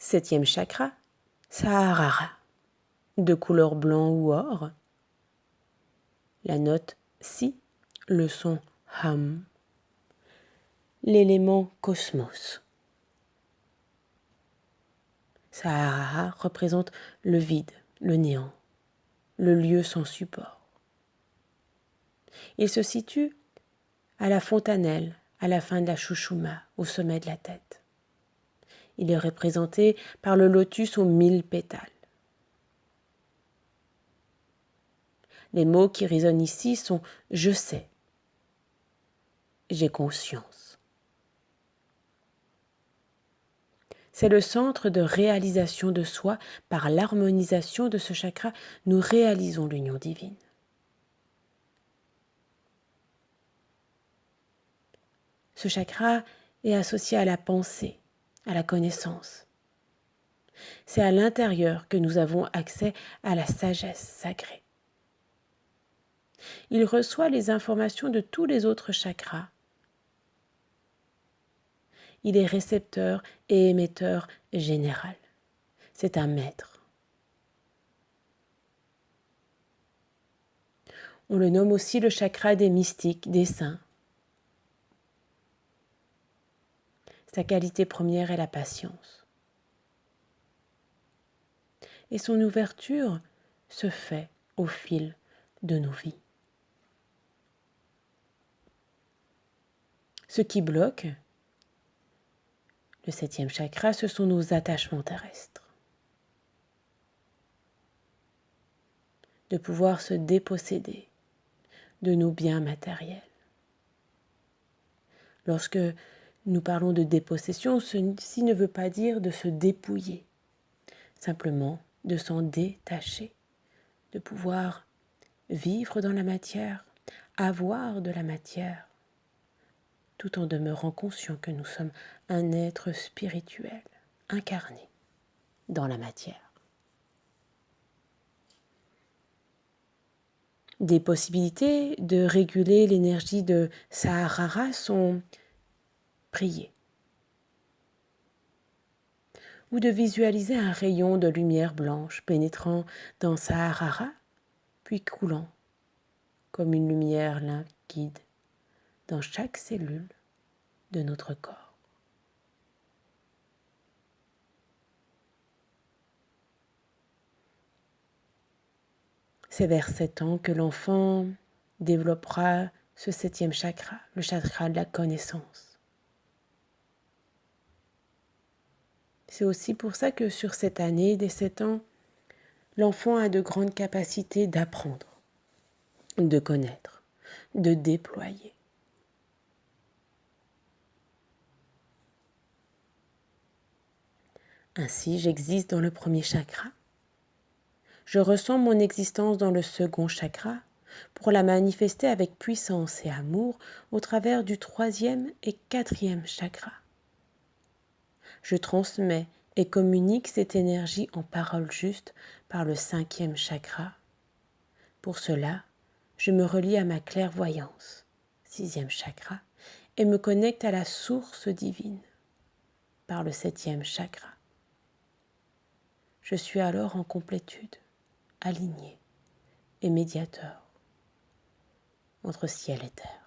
Septième chakra, Sahasrara, de couleur blanc ou or. La note Si, le son Hum. L'élément cosmos. Sahasrara représente le vide, le néant, le lieu sans support. Il se situe à la fontanelle, à la fin de la Sushumna, au sommet de la tête. Il est représenté par le lotus aux 1000 pétales. Les mots qui résonnent ici sont « je sais »,« j'ai conscience ». C'est le centre de réalisation de soi. Par l'harmonisation de ce chakra, nous réalisons l'union divine. Ce chakra est associé à la pensée, à la connaissance. C'est à l'intérieur que nous avons accès à la sagesse sacrée. Il reçoit les informations de tous les autres chakras. Il est récepteur et émetteur général. C'est un maître. On le nomme aussi le chakra des mystiques, des saints. Sa qualité première est la patience. Et son ouverture se fait au fil de nos vies. Ce qui bloque le septième chakra, ce sont nos attachements terrestres. De pouvoir se déposséder de nos biens matériels. Lorsque nous parlons de dépossession, ceci ne veut pas dire de se dépouiller, simplement de s'en détacher, de pouvoir vivre dans la matière, avoir de la matière, tout en demeurant conscient que nous sommes un être spirituel, incarné dans la matière. Des possibilités de réguler l'énergie de Sahasrara sont prier ou de visualiser un rayon de lumière blanche pénétrant dans Sahasrara, puis coulant comme une lumière limpide dans chaque cellule de notre corps. C'est vers 7 ans que l'enfant développera ce septième chakra, le chakra de la connaissance. C'est aussi pour ça que sur cette année des 7 ans, l'enfant a de grandes capacités d'apprendre, de connaître, de déployer. Ainsi, j'existe dans le premier chakra. Je ressens mon existence dans le second chakra pour la manifester avec puissance et amour au travers du troisième et quatrième chakra. Je transmets et communique cette énergie en paroles justes par le cinquième chakra. Pour cela, je me relie à ma clairvoyance, sixième chakra, et me connecte à la source divine par le septième chakra. Je suis alors en complétude, aligné et médiateur entre ciel et terre.